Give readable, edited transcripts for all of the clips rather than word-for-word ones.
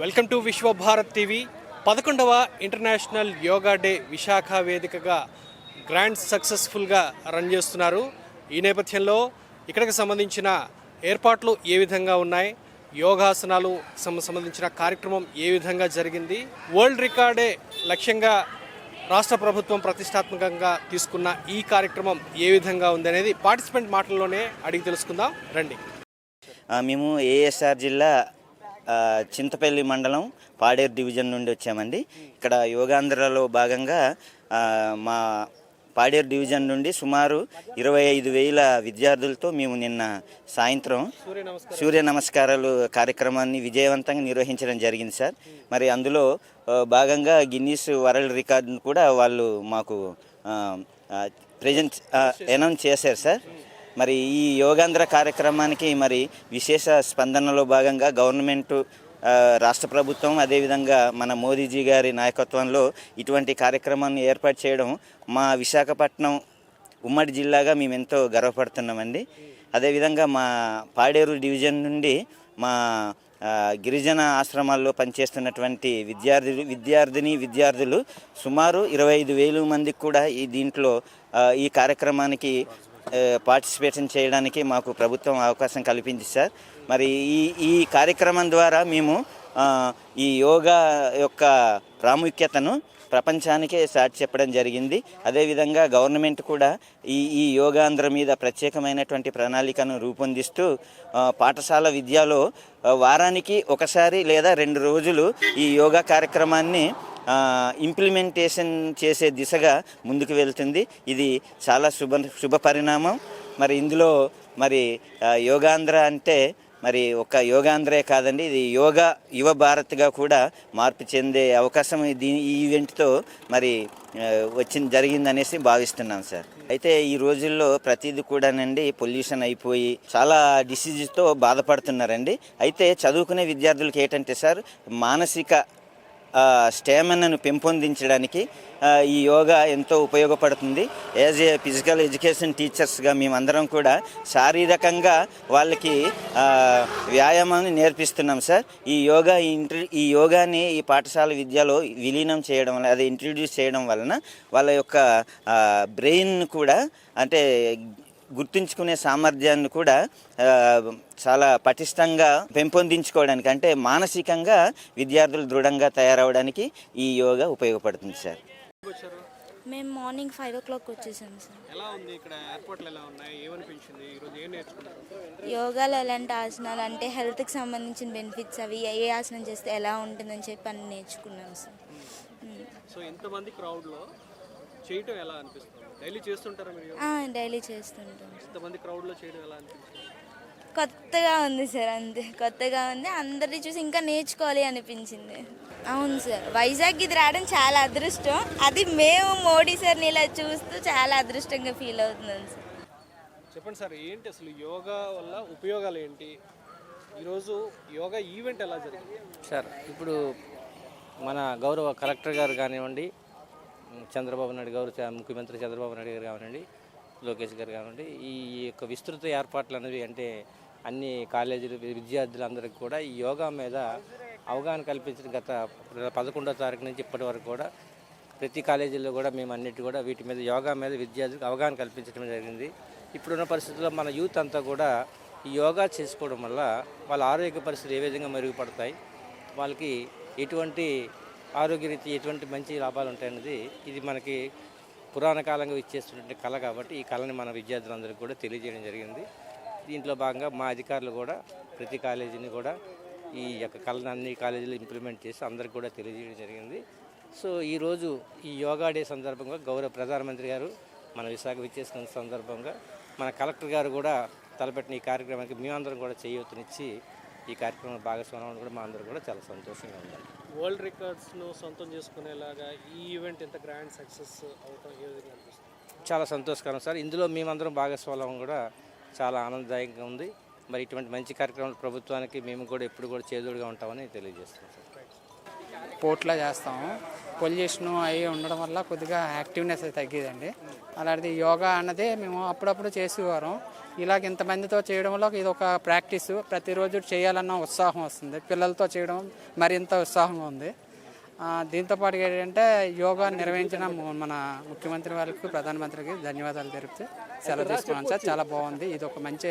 Welcome to Vishwabharat TV. 11వ international yoga day Visakha వేదికగా grand సక్సెస్ఫుల్గా రన్ చేస్తున్నారు. ఈ నేపథ్యంలో ఇక్కడికి సంబంధించిన ఏర్పాట్లు ఏ విధంగా ఉన్నాయి, యోగాసనాలు సంబంధించిన కార్యక్రమం ఏ విధంగా జరిగింది, వరల్డ్ రికార్డే లక్ష్యంగా రాష్ట్ర ప్రభుత్వం ప్రతిష్టాత్మకంగా తీసుకున్న ఈ కార్యక్రమం ఏ విధంగా ఉందనేది పార్టిసిపెంట్ మాటల్లోనే అడిగి తెలుసుకుందాం రండి. మేము ఏఎస్ఆర్ జిల్లా చింతపల్లి మండలం పాడేరు డివిజన్ నుండి వచ్చామండి. ఇక్కడ యోగాంధ్రలో భాగంగా మా పాడేరు డివిజన్ నుండి సుమారు 25,000 విద్యార్థులతో మేము నిన్న సాయంత్రం సూర్య నమస్కారాలు కార్యక్రమాన్ని విజయవంతంగా నిర్వహించడం జరిగింది సార్. మరి అందులో భాగంగా గిన్నీస్ వరల్డ్ రికార్డును కూడా వాళ్ళు మాకు అనౌన్స్ చేశారు సార్. మరి ఈ యోగాంధ్ర కార్యక్రమానికి మరి విశేష స్పందనలో భాగంగా గవర్నమెంటు, రాష్ట్ర ప్రభుత్వం, అదేవిధంగా మన మోదీజీ గారి నాయకత్వంలో ఇటువంటి కార్యక్రమాన్ని ఏర్పాటు చేయడం మా విశాఖపట్నం ఉమ్మడి జిల్లాగా మేము ఎంతో గర్వపడుతున్నామండి. అదేవిధంగా మా పాడేరు డివిజన్ నుండి మా గిరిజన ఆశ్రమాల్లో పనిచేస్తున్నటువంటి విద్యార్థులు సుమారు 25,000 మందికి కూడా ఈ కార్యక్రమానికి పార్టిసిపేషన్ చేయడానికి మాకు ప్రభుత్వం అవకాశం కల్పించింది సార్. మరి ఈ కార్యక్రమం ద్వారా మేము ఈ యోగా యొక్క ప్రాముఖ్యతను ప్రపంచానికే చాటి చెప్పడం జరిగింది. అదేవిధంగా గవర్నమెంట్ కూడా ఈ యోగాంధ్ర మీద ప్రత్యేకమైనటువంటి ప్రణాళికను రూపొందిస్తూ పాఠశాల విద్యలో వారానికి ఒకసారి లేదా 2 రోజులు ఈ యోగా కార్యక్రమాన్ని ఇంప్లిమెంటేషన్ చేసే దిశగా ముందుకు వెళ్తుంది. ఇది చాలా శుభ పరిణామం. మరి ఇందులో మరి యోగాంధ్ర అంటే మరి ఒక యోగాంధ్రే కాదండి, ఇది యోగా యువ భారత్గా కూడా మార్పు చెందే అవకాశం ఈ ఈవెంట్తో మరి జరిగిందనేసి భావిస్తున్నాం సార్. అయితే ఈ రోజుల్లో ప్రతిదీ కూడానండి పొల్యూషన్ అయిపోయి చాలా డిసీజ్తో బాధపడుతున్నారండి. అయితే చదువుకునే విద్యార్థులకి ఏంటంటే సార్, మానసిక స్టామినాను పెంపొందించడానికి ఈ యోగా ఎంతో ఉపయోగపడుతుంది. యాజ్ ఏ ఫిజికల్ ఎడ్యుకేషన్ టీచర్స్గా మేమందరం కూడా శారీరకంగా వాళ్ళకి వ్యాయామాన్ని నేర్పిస్తున్నాం సార్. ఈ యోగాని ఈ పాఠశాల విద్యలో విలీనం చేయడం వల్ల, అది ఇంట్రడ్యూస్ చేయడం వలన వాళ్ళ యొక్క బ్రెయిన్ కూడా అంటే గుర్తుంచుకునే సామర్థ్యాన్ని కూడా చాలా పటిష్టంగా పెంపొందించుకోవడానికి, అంటే మానసికంగా విద్యార్థులు దృఢంగా తయారవడానికి ఈ యోగా ఉపయోగపడుతుంది సార్. మేము మార్నింగ్ 5 o'clock వచ్చేసాం సార్. ఎలా ఉంది ఇక్కడ ఏర్పాట్లు, ఎలా ఉన్నాయి, ఏమనిపించింది, ఈరోజు ఏం నేర్చుకున్నారు? యోగాలో ఎలాంటి ఆసనాలు అంటే హెల్త్కి సంబంధించిన బెనిఫిట్స్, అవి ఏ ఆసనం చేస్తే ఎలా ఉంటుందని చెప్పి అన్ని నేర్చుకున్నాం సార్. సో ఇంతమంది క్రౌడ్లో చేయటం ఎలా అనిపిస్తుంది? డైలీ చేస్తుంటారా మీరు? డైలీ చేస్తుంటాం. ఇంతమంది క్రౌడ్లో చేయడం ఎలా అనిపిస్తుంది? కొత్తగా ఉంది సార్, అంతే కొత్తగా ఉంది. అందరినీ చూసి ఇంకా నేర్చుకోవాలి అనిపించింది. అవును సార్, వైజాగ్ ఇది రావడం చాలా అదృష్టం. అది మేము మోడీ సార్ని ఇలా చూస్తూ చాలా అదృష్టంగా ఫీల్ అవుతున్నాం సార్. చెప్పండి సార్, ఏంటి అసలు యోగా వల్ల ఉపయోగాలు ఏంటి? ఈరోజు యోగా ఈవెంట్ ఎలా జరిగింది సార్? ఇప్పుడు మన గౌరవ కలెక్టర్ గారు కానివ్వండి, చంద్రబాబు నాయుడు గౌరవ ముఖ్యమంత్రి చంద్రబాబు నాయుడు గారు కానివ్వండి, లోకేష్ గారు కానివ్వండి, ఈ యొక్క విస్తృత ఏర్పాట్లు అనేవి అంటే అన్ని కాలేజీలు విద్యార్థులందరికీ కూడా ఈ యోగా మీద అవగాహన కల్పించిన గత 11వ తారీఖు నుంచి ఇప్పటి వరకు కూడా ప్రతి కాలేజీల్లో కూడా మేము అన్నిటి కూడా వీటి మీద యోగా మీద విద్యార్థులకు అవగాహన కల్పించడం జరిగింది. ఇప్పుడున్న పరిస్థితుల్లో మన యూత్ అంతా కూడా ఈ యోగా చేసుకోవడం వల్ల వాళ్ళ ఆరోగ్య పరిస్థితులు ఏ విధంగా మెరుగుపడతాయి, వాళ్ళకి ఎటువంటి ఆరోగ్యరీతి ఎటువంటి మంచి లాభాలు ఉంటాయన్నది ఇది మనకి పురాణ కాలంగా ఇచ్చేస్తున్నటువంటి కళ. కాబట్టి ఈ కళని మన విద్యార్థులందరికీ కూడా తెలియజేయడం జరిగింది. దీంట్లో భాగంగా మా అధికారులు కూడా ప్రతి కాలేజీని కూడా ఈ యొక్క కళను అన్ని కాలేజీలు ఇంప్లిమెంట్ చేసి అందరికి కూడా తెలియజేయడం జరిగింది. సో ఈరోజు ఈ యోగా డే సందర్భంగా గౌరవ ప్రధానమంత్రి గారు మన విశాఖ విచ్చేసిన సందర్భంగా మన కలెక్టర్ గారు కూడా తలపెట్టిన ఈ కార్యక్రమానికి మేమందరం కూడా చేయూతనిచ్చి ఈ కార్యక్రమం భాగస్వామ్యం కూడా మా అందరూ కూడా చాలా సంతోషంగా ఉండాలి. వరల్డ్ రికార్డ్స్ను సొంతం చేసుకునేలాగా ఈ ఈవెంట్ ఎంత గ్రాండ్ సక్సెస్ అవటం ఏ విధంగా అనిపిస్తుంది? చాలా సంతోషకరం సార్. ఇందులో మేమందరం భాగస్వామ్యం కూడా చాలా ఆనందదాయకంగా ఉంది. మరి ఇటువంటి మంచి కార్యక్రమాలు ప్రభుత్వానికి మేము కూడా ఎప్పుడు కూడా చేదోడుగా ఉంటామని తెలియజేస్తున్నాం సార్. పోర్ట్లో చేస్తాము. పొల్యూషన్ అవి ఉండడం వల్ల కొద్దిగా యాక్టివ్నెస్ తగ్గిదండి. అలాంటిది యోగా అన్నది మేము అప్పుడప్పుడు చేసేవారం. ఇలాగ ఇంతమందితో చేయడం వల్ల ఇది ఒక ప్రాక్టీస్, ప్రతిరోజు చేయాలన్న ఉత్సాహం వస్తుంది. పిల్లలతో చేయడం మరింత ఉత్సాహంగా ఉంది. దీంతోపాటు ఏంటంటే యోగా నిర్వహించిన మన ముఖ్యమంత్రి వాళ్ళకి, ప్రధానమంత్రికి ధన్యవాదాలు తెలుపుతూ సెలవు తీసుకున్నాను సార్. చాలా బాగుంది. ఇది ఒక మంచి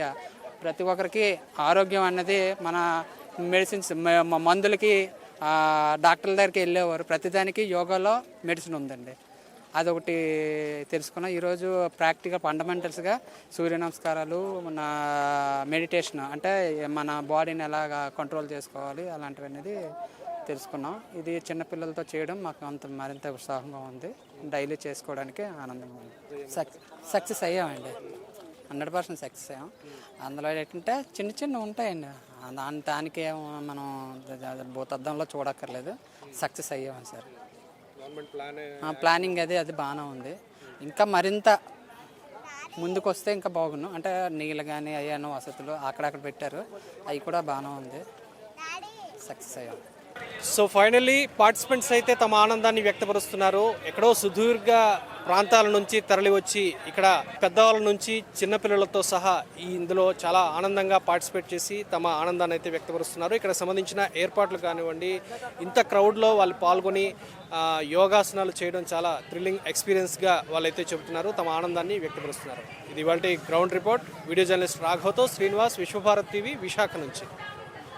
ప్రతి ఒక్కరికి ఆరోగ్యం అన్నది మన మెడిసిన్స్ మందులకి డాక్టర్ల దగ్గరికి వెళ్ళేవారు, ప్రతిదానికి యోగాలో మెడిసిన్ ఉందండి. అదొకటి తెలుసుకున్నాం. ఈరోజు ప్రాక్టికల్ ఫండమెంటల్స్గా సూర్య నమస్కారాలు, మన మెడిటేషన్ అంటే మన బాడీని ఎలాగా కంట్రోల్ చేసుకోవాలి అలాంటివి అనేది తెలుసుకున్నాం. ఇది చిన్నపిల్లలతో చేయడం మాకు మరింత ఉత్సాహంగా ఉంది. డైలీ చేసుకోవడానికి ఆనందంగా ఉంది. సక్సెస్ అయ్యామండి, 100% సక్సెస్ అయ్యాం. అందులో ఏంటంటే చిన్న చిన్న ఉంటాయండి, దానికి మనం భూతద్దంలో చూడక్కర్లేదు. సక్సెస్ అయ్యాం సార్. ప్లానింగ్ అది బాగానే ఉంది. ఇంకా మరింత ముందుకు వస్తే ఇంకా బాగున్నాం. అంటే నీళ్ళు కానీ అయ్యాను వసతులు అక్కడక్కడ పెట్టారు, అవి కూడా బాగానే ఉంది. సక్సెస్ అయ్యాం. సో ఫైనల్లీ పార్టిసిపెంట్స్ అయితే తమ ఆనందాన్ని వ్యక్తపరుస్తున్నారు. ఎక్కడో సుదీర్ఘ ప్రాంతాల నుంచి తరలి వచ్చి ఇక్కడ పెద్దవాళ్ళ నుంచి చిన్నపిల్లలతో సహా ఇందులో చాలా ఆనందంగా పార్టిసిపేట్ చేసి తమ ఆనందాన్ని అయితే వ్యక్తపరుస్తున్నారు. ఇక్కడ సంబంధించిన ఏర్పాట్లు కానివ్వండి, ఇంత క్రౌడ్లో వాళ్ళు పాల్గొని యోగాసనాలు చేయడం చాలా థ్రిల్లింగ్ ఎక్స్పీరియన్స్గా వాళ్ళైతే చెబుతున్నారు, తమ ఆనందాన్ని వ్యక్తపరుస్తున్నారు. ఇది ఇవాల్టి గ్రౌండ్ రిపోర్ట్. వీడియో జర్నలిస్ట్ రాఘవతో శ్రీనివాస్, విశ్వభారత్ టీవీ, విశాఖ నుంచి.